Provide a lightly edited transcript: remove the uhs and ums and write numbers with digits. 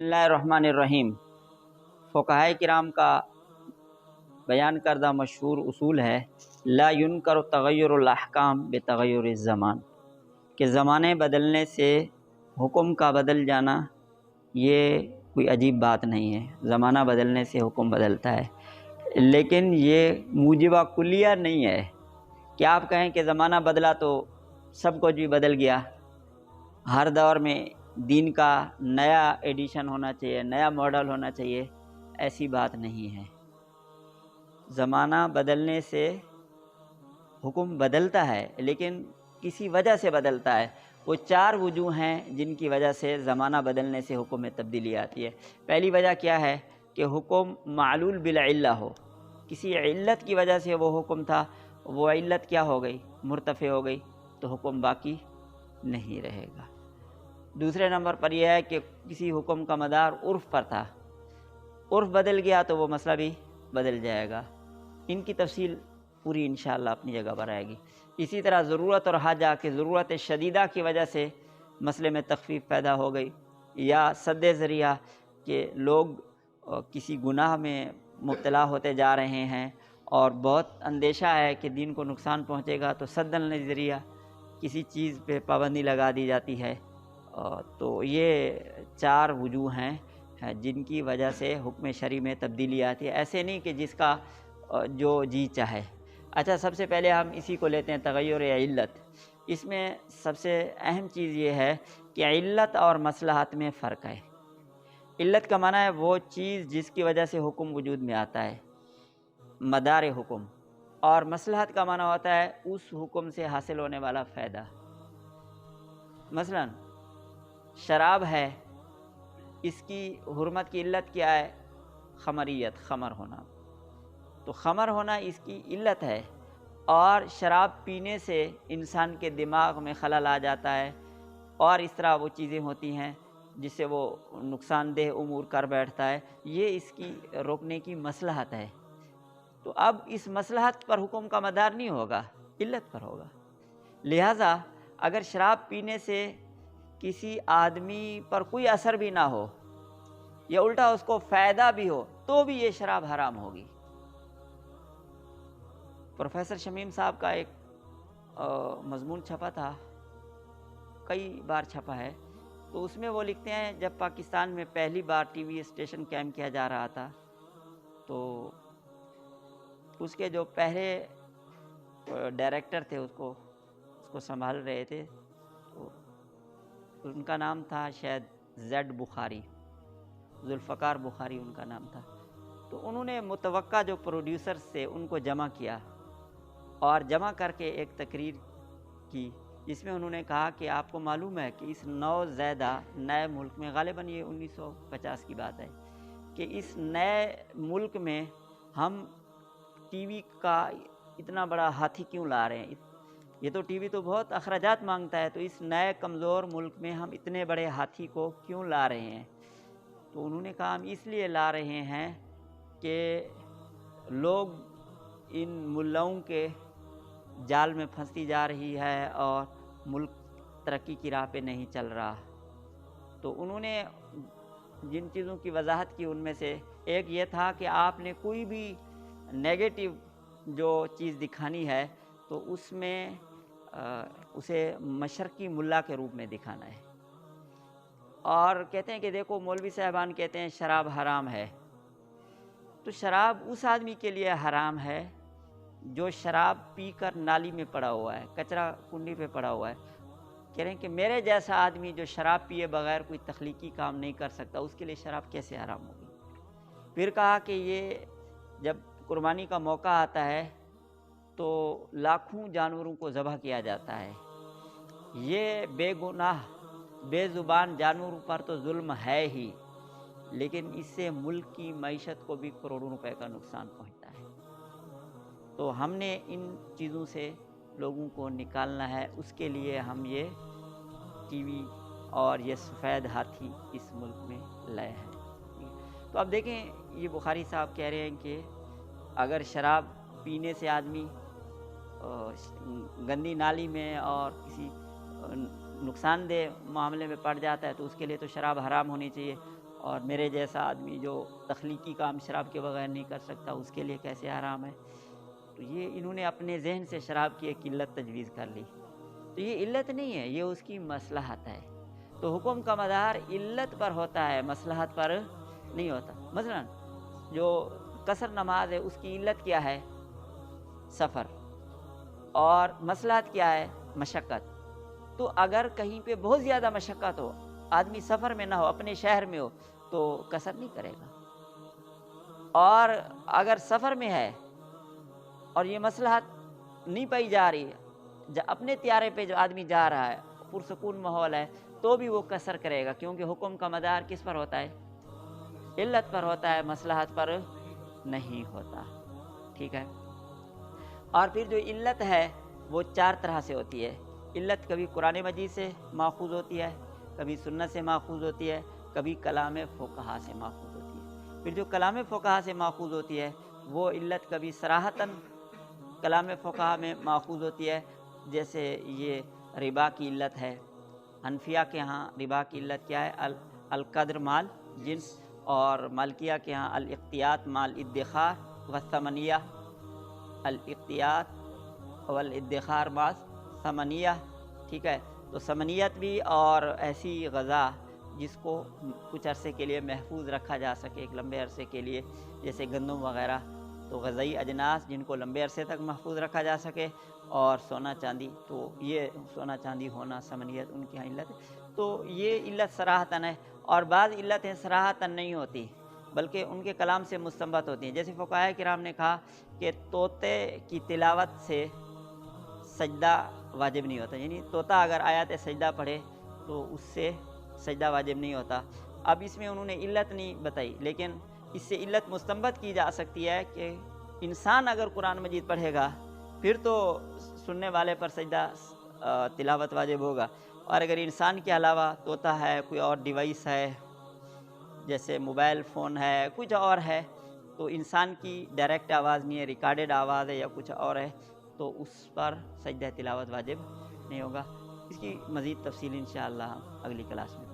بسم اللہ الرحمن الرحیم۔ فقہائے کرام کا بیان کردہ مشہور اصول ہے لا ينکر تغیر الاحکام بتغیر الزمان، کہ زمانے بدلنے سے حکم کا بدل جانا یہ کوئی عجیب بات نہیں ہے۔ زمانہ بدلنے سے حکم بدلتا ہے، لیکن یہ موجبہ کلیہ نہیں ہے کہ آپ کہیں کہ زمانہ بدلا تو سب کچھ بھی بدل گیا۔ ہر دور میں دین کا نیا ایڈیشن ہونا چاہیے، نیا ماڈل ہونا چاہیے، ایسی بات نہیں ہے۔ زمانہ بدلنے سے حکم بدلتا ہے، لیکن کسی وجہ سے بدلتا ہے۔ وہ 4 وجوہ ہیں جن کی وجہ سے زمانہ بدلنے سے حکم میں تبدیلی آتی ہے۔ پہلی وجہ کیا ہے کہ حکم معلول بالعلہ ہو، کسی علت کی وجہ سے وہ حکم تھا، وہ علت کیا ہو گئی؟ مرتفع ہو گئی، تو حکم باقی نہیں رہے گا۔ دوسرے نمبر پر یہ ہے کہ کسی حکم کا مدار عرف پر تھا، عرف بدل گیا تو وہ مسئلہ بھی بدل جائے گا۔ ان کی تفصیل پوری انشاءاللہ اپنی جگہ پر آئے گی۔ اسی طرح ضرورت اور حاجہ کہ ضرورت شدیدہ کی وجہ سے مسئلے میں تخفیف پیدا ہو گئی، یا سد ذریعہ کہ لوگ کسی گناہ میں مبتلا ہوتے جا رہے ہیں اور بہت اندیشہ ہے کہ دین کو نقصان پہنچے گا، تو سد ذریعہ کسی چیز پہ پابندی لگا دی جاتی ہے۔ تو یہ 4 وجوہ ہیں جن کی وجہ سے حکم شرعی میں تبدیلی آتی ہے، ایسے نہیں کہ جس کا جو جی چاہے۔ اچھا، سب سے پہلے ہم اسی کو لیتے ہیں تغیر علت۔ اس میں سب سے اہم چیز یہ ہے کہ علت اور مصلحت میں فرق ہے۔ علت کا معنی ہے وہ چیز جس کی وجہ سے حکم وجود میں آتا ہے، مدار حکم، اور مصلحت کا معنی ہوتا ہے اس حکم سے حاصل ہونے والا فائدہ۔ مثلا شراب ہے، اس کی حرمت کی علت کیا ہے؟ خمریت، خمر ہونا، تو خمر ہونا اس کی علت ہے، اور شراب پینے سے انسان کے دماغ میں خلل آ جاتا ہے، اور اس طرح وہ چیزیں ہوتی ہیں جس سے وہ نقصان دہ امور کر بیٹھتا ہے، یہ اس کی روکنے کی مصلحت ہے۔ تو اب اس مصلحت پر حکم کا مدار نہیں ہوگا، علت پر ہوگا۔ لہٰذا اگر شراب پینے سے کسی آدمی پر کوئی اثر بھی نہ ہو، یا الٹا اس کو فائدہ بھی ہو، تو بھی یہ شراب حرام ہوگی۔ پروفیسر شمیم صاحب کا ایک مضمون چھپا تھا، کئی بار چھپا ہے، تو اس میں وہ لکھتے ہیں جب پاکستان میں پہلی بار ٹی وی اسٹیشن قائم کیا جا رہا تھا، تو اس کے جو پہلے ڈائریکٹر تھے اس کو سنبھال رہے تھے، تو ان کا نام تھا شاید زیڈ بخاری، ذوالفقار بخاری ان کا نام تھا۔ تو انہوں نے متوقع جو پروڈیوسرز تھے ان کو جمع کیا، اور جمع کر کے ایک تقریر کی، جس میں انہوں نے کہا کہ آپ کو معلوم ہے کہ اس نوزائیدہ نئے ملک میں، غالباً یہ 1950 کی بات ہے، کہ اس نئے ملک میں ہم ٹی وی کا اتنا بڑا ہاتھی کیوں لا رہے ہیں؟ یہ تو ٹی وی تو بہت اخراجات مانگتا ہے، تو اس نئے کمزور ملک میں ہم اتنے بڑے ہاتھی کو کیوں لا رہے ہیں؟ تو انہوں نے کہا ہم اس لیے لا رہے ہیں کہ لوگ ان ملاؤں کے جال میں پھنستی جا رہی ہے اور ملک ترقی کی راہ پہ نہیں چل رہا۔ تو انہوں نے جن چیزوں کی وضاحت کی ان میں سے ایک یہ تھا کہ آپ نے کوئی بھی نیگیٹو جو چیز دکھانی ہے تو اس میں اسے مشرقی ملا کے روپ میں دکھانا ہے، اور کہتے ہیں کہ دیکھو مولوی صاحبان کہتے ہیں شراب حرام ہے، تو شراب اس آدمی کے لیے حرام ہے جو شراب پی کر نالی میں پڑا ہوا ہے، کچرا کنڈی پہ پڑا ہوا ہے۔ کہہ رہے ہیں کہ میرے جیسا آدمی جو شراب پیے بغیر کوئی تخلیقی کام نہیں کر سکتا، اس کے لیے شراب کیسے حرام ہوگی؟ پھر کہا کہ یہ جب قربانی کا موقع آتا ہے تو لاکھوں جانوروں کو ذبح کیا جاتا ہے، یہ بے گناہ بے زبان جانوروں پر تو ظلم ہے ہی، لیکن اس سے ملک کی معیشت کو بھی کروڑوں روپے کا نقصان پہنچتا ہے۔ تو ہم نے ان چیزوں سے لوگوں کو نکالنا ہے، اس کے لیے ہم یہ ٹی وی اور یہ سفید ہاتھی اس ملک میں لائے ہیں۔ تو اب دیکھیں، یہ بخاری صاحب کہہ رہے ہیں کہ اگر شراب پینے سے آدمی گندی نالی میں اور کسی نقصان دہ معاملے میں پڑ جاتا ہے تو اس کے لیے تو شراب حرام ہونی چاہیے، اور میرے جیسا آدمی جو تخلیقی کام شراب کے بغیر نہیں کر سکتا اس کے لیے کیسے حرام ہے؟ تو یہ انہوں نے اپنے ذہن سے شراب کی ایک علت تجویز کر لی. تو یہ علت نہیں ہے، یہ اس کی مصلحت ہے. تو حکم کا مدار علت پر ہوتا ہے، مصلحت پر نہیں ہوتا. مثلا جو قصر نماز ہے اس کی علت کیا ہے؟ سفر. اور مصلحت کیا ہے؟ مشقت. تو اگر کہیں پہ بہت زیادہ مشقت ہو، آدمی سفر میں نہ ہو، اپنے شہر میں ہو، تو قصر نہیں کرے گا. اور اگر سفر میں ہے اور یہ مصلحت نہیں پائی جا رہی ہے، اپنے طیارے پہ جو آدمی جا رہا ہے، پرسکون ماحول ہے، تو بھی وہ قصر کرے گا، کیونکہ حکم کا مدار کس پر ہوتا ہے؟ علت پر ہوتا ہے، مصلحت پر نہیں ہوتا. ٹھیک ہے. اور پھر جو علت ہے وہ 4 طرح سے ہوتی ہے. علت کبھی قرآن مجید سے ماخوذ ہوتی ہے، کبھی سنت سے ماخوذ ہوتی ہے، کبھی کلام فقہا سے ماخوذ ہوتی ہے. پھر جو کلام فقہا سے ماخوذ ہوتی ہے وہ علت کبھی صراحتاً کلام فقہا میں ماخوذ ہوتی ہے، جیسے یہ ربا کی علت ہے. حنفیہ کے ہاں ربا کی علت کیا ہے؟ القدر مال جنس. اور مالکیہ کے ہاں الاقتیات مال ادخار والثمنیہ. الاقتیات والادخار مال ثمنیہ. ٹھیک ہے. تو ثمنیت بھی اور ایسی غذا جس کو کچھ عرصے کے لیے محفوظ رکھا جا سکے، ایک لمبے عرصے کے لیے، جیسے گندم وغیرہ. تو غذائی اجناس جن کو لمبے عرصے تک محفوظ رکھا جا سکے، اور سونا چاندی. تو یہ سونا چاندی ہونا ثمنیت ان کی یہاں علت ہے. تو یہ علت صراحتاً ہے. اور بعض علتیں صراحتاً نہیں ہوتی بلکہ ان کے کلام سے مستنبط ہوتی ہیں. جیسے فقہائے کرام نے کہا کہ طوطے کی تلاوت سے سجدہ واجب نہیں ہوتا، یعنی طوطا اگر آیات سجدہ پڑھے تو اس سے سجدہ واجب نہیں ہوتا. اب اس میں انہوں نے علت نہیں بتائی، لیکن اس سے علت مستنبط کی جا سکتی ہے کہ انسان اگر قرآن مجید پڑھے گا پھر تو سننے والے پر سجدہ تلاوت واجب ہوگا. اور اگر انسان کے علاوہ طوطا ہے، کوئی اور ڈیوائس ہے، جیسے موبائل فون ہے، کچھ اور ہے، تو انسان کی ڈائریکٹ آواز نہیں ہے، ریکارڈڈ آواز ہے یا کچھ اور ہے، تو اس پر سجدہ تلاوت واجب نہیں ہوگا. اس کی مزید تفصیل انشاءاللہ ہم اگلی کلاس میں